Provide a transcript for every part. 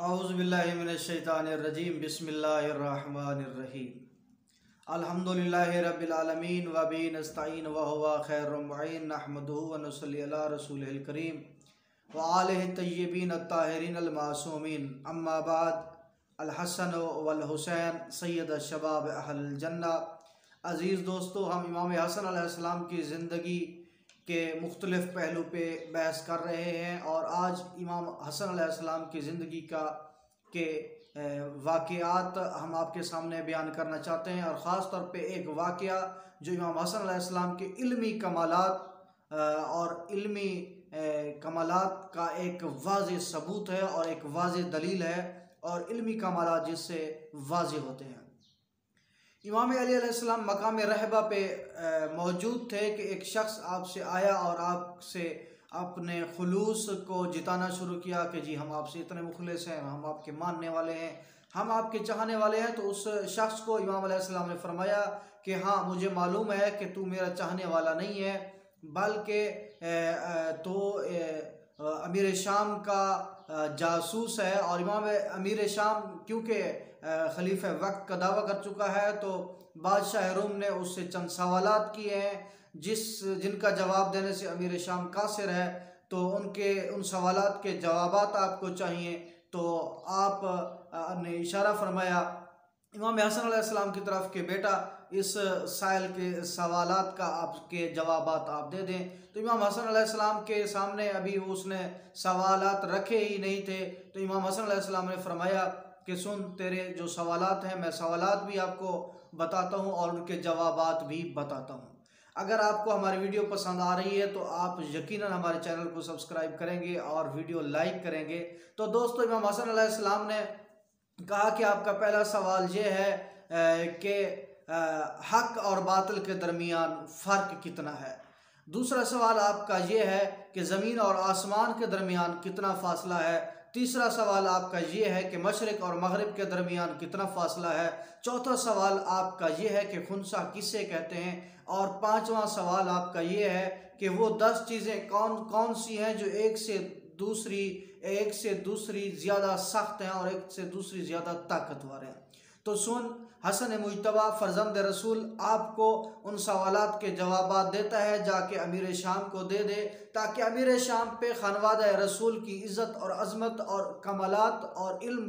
औज़ुबिल्लाहि मिनश्शैतानिर्रजीम बिस्मिल्लाहिर्रहमानिर्रहीम अल्हम्दुलिल्लाहि रब्बिल आलमीन व बिही नस्तईन व हुवा खैरुल मुईन नहमदुहु व नुसल्ली अला रसूलिहिल करीम व आलिहि तय्यबीन अत्ताहिरीन अल मासूमीन अम्मा बाद। अल हसन वल हुसैन सय्यद शबाब अहल जन्ना। अज़ीज़ दोस्तों, हम इमाम हसन अलैहिस्सलाम की ज़िंदगी के मुख्तलिफ़ पहलू पे बहस कर रहे हैं और आज इमाम हसन अलैहिस्सलाम की ज़िंदगी के वाक़यात हम आपके सामने बयान करना चाहते हैं और ख़ास तौर पे एक वाक़या जो इमाम हसन अलैहिस्सलाम के इल्मी कमालात और इल्मी कमालात का एक वाज़ेह सबूत है और एक वाज़ेह दलील है और इल्मी कमालात जिससे वाज़ेह होते हैं। इमाम अली अलैहिस्सलाम मकाम रहबा पे मौजूद थे कि एक शख्स आपसे आया और आपसे अपने खुलूस को जिताना शुरू किया कि जी हम आपसे इतने मुखलिस हैं, हम आपके मानने वाले हैं, हम आपके चाहने वाले हैं। तो उस शख्स को इमाम अलैहिस्सलाम ने फरमाया कि हाँ, मुझे मालूम है कि तू मेरा चाहने वाला नहीं है, बल्कि तो अमीर शाम का जासूस है। और इमाम अमीर शाम क्योंकि खलीफा वक्त का दावा कर चुका है तो बादशाह रूम ने उससे चंद सवालात किए हैं जिनका जवाब देने से अमीर शाम कासिर है। तो उन सवालात के जवाबात आपको चाहिए। तो आप ने इशारा फरमाया इमाम हसन अलैहिस्सलाम की तरफ के बेटा इस साइल के सवालात का आपके जवाबात आप दे दें। तो इमाम हसन अलैहिस्सलाम के सामने अभी उसने सवालात रखे ही नहीं थे। तो इमाम हसन अलैहिस्सलाम ने फरमाया कि सुन, तेरे जो सवालात हैं मैं सवालात भी आपको बताता हूँ और उनके जवाबात भी बताता हूँ। अगर आपको हमारी वीडियो पसंद आ रही है तो आप यकीनन हमारे चैनल को सब्सक्राइब करेंगे और वीडियो लाइक करेंगे। तो दोस्तों, इमाम हसन अलैहिस्सलाम ने कहा कि आपका पहला सवाल ये है कि हक और बातिल के दरमियान फ़र्क कितना है। दूसरा सवाल आपका ये है कि ज़मीन और आसमान के दरमियान कितना फ़ासला है। तीसरा सवाल आपका ये है कि मशरिक़ और मगरिब के दरमियान कितना फ़ासला है। चौथा सवाल आपका ये है कि खुनसा किसे कहते हैं। और पांचवा सवाल आपका ये है कि वो 10 चीज़ें कौन कौन सी हैं जो एक से दूसरी ज़्यादा सख्त हैं और एक से दूसरी ज़्यादा ताकतवर हैं। तो सुन, हसन मुज्तबा फ़र्जंद रसूल आपको उन सवालात के जवाबात देता है, जाके अमीर शाम को दे दे ताकि अमीर शाम पे खानवादा रसूल की इज़्ज़त और अज़मत और कमालात और इल्म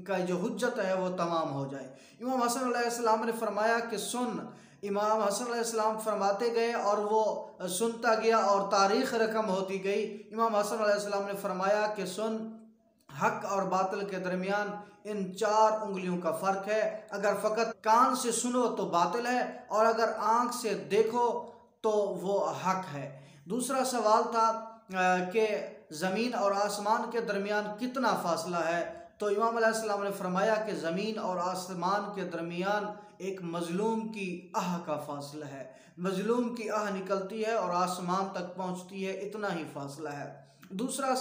का जो हुज्जत है वो तमाम हो जाए। इमाम हसन अलैहिस्सलाम ने फरमाया कि सुन। इमाम हसन अलैहिस्सलाम फरमाते गए और वो सुनता गया और तारीख़ रकम होती गई। इमाम हसन अलैहिस्सलाम ने फरमाया कि सुन, हक और बातिल के दरमियान इन 4 उंगलियों का फ़र्क है। अगर फ़कत कान से सुनो तो बातिल है और अगर आँख से देखो तो वो हक है। दूसरा सवाल था कि ज़मीन और आसमान के दरमियान कितना फ़ासला है। तो इमाम अलैहिस्सलाम ने फरमाया कि ज़मीन और आसमान के दरमियान एक मज़लूम की आह का फ़ासला है। मज़लूम की आह निकलती है और आसमान तक पहुँचती है, इतना ही फ़ासला है। तीसरा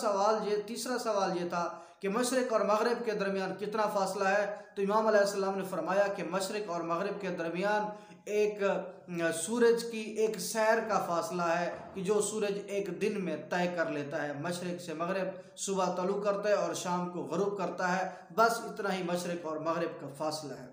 सवाल ये था कि मशरिक़ और मगरिब के दरमियान कितना फ़ासला है। तो इमाम अलैहिस्सलाम ने फरमाया कि मशरिक़ और मगरिब के दरमियान एक सूरज की एक सैर का फ़ासला है कि जो सूरज एक दिन में तय कर लेता है। मशरिक़ से मगरिब सुबह तलू करता है और शाम को ग़ुरूब करता है, बस इतना ही मशरिक़ और मगरिब का फ़ासला है।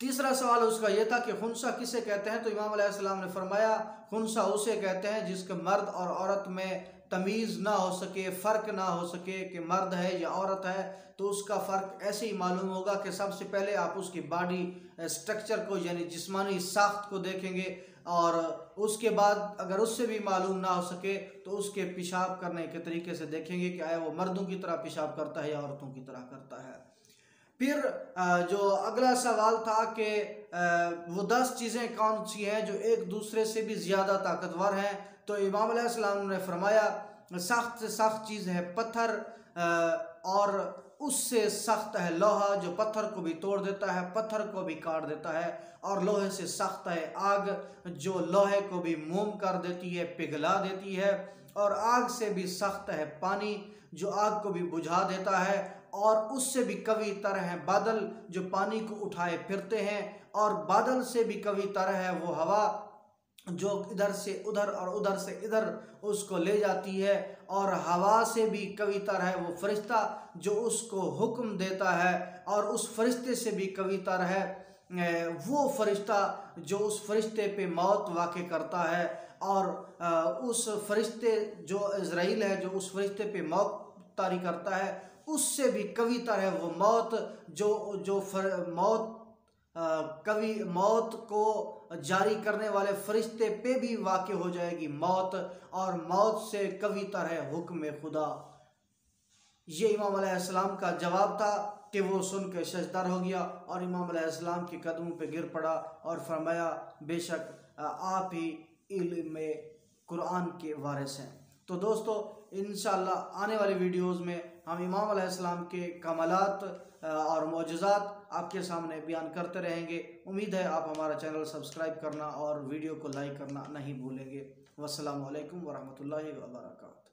तीसरा सवाल उसका यह था कि खुनसा किसे कहते हैं। तो इमाम अलैहिस्सलाम ने फरमाया खुनसा उसे कहते हैं जिसके मर्द और औरत में तमीज़ ना हो सके, फ़र्क ना हो सके कि मर्द है या औरत है। तो उसका फ़र्क ऐसे ही मालूम होगा कि सबसे पहले आप उसकी बॉडी स्ट्रक्चर को यानी जिस्मानी साख्त को देखेंगे और उसके बाद अगर उससे भी मालूम ना हो सके तो उसके पेशाब करने के तरीके से देखेंगे कि आया वो मर्दों की तरह पेशाब करता है या औरतों की तरह करता है। फिर जो अगला सवाल था कि वो 10 चीज़ें कौन सी हैं जो एक दूसरे से भी ज़्यादा ताकतवर हैं। तो इमाम अलैहिस्सलाम ने फरमाया सख्त से सख्त चीज़ है पत्थर और उससे सख्त है लोहा जो पत्थर को भी तोड़ देता है, पत्थर को भी काट देता है। और लोहे से सख्त है आग जो लोहे को भी मोम कर देती है, पिघला देती है। और आग से भी सख्त है पानी जो आग को भी बुझा देता है। और उससे भी कवी तर है बादल जो पानी को उठाए फिरते हैं। और बादल से भी कवी तर है वो हवा जो इधर से उधर और उधर से इधर उसको ले जाती है, और हवा से भी कवी तर है वो फरिश्ता जो उसको हुक्म देता है, और उस फरिश्ते से भी कवी तर है वो फरिश्ता जो उस फरिश्ते पे मौत वाक़ करता है, और उस फरिश्ते जो इज़राइल है जो उस फरिश्ते पे मौत तारी करता है, उससे भी कवी तर है वो मौत जो मौत कभी मौत को जारी करने वाले फरिश्ते पे भी वाक़ हो जाएगी मौत, और मौत से कवी तर है हुक्म खुदा। ये इमाम अलैहिस्सलाम का जवाब था कि वो सुन के सजदार हो गया और इमाम अलैहिस्सलाम के कदमों पे गिर पड़ा और फरमाया बेशक आप ही इल्म कुरान के वारिस हैं। तो दोस्तों इंशाअल्लाह आने वाली वीडियोज़ में हम इमाम अलैहिस्सलाम के कमालात और मौजज़ात आपके सामने बयान करते रहेंगे। उम्मीद है आप हमारा चैनल सब्सक्राइब करना और वीडियो को लाइक करना नहीं भूलेंगे। वस्सलामु अलैकुम वरहमतुल्लाहि व बरकातहू।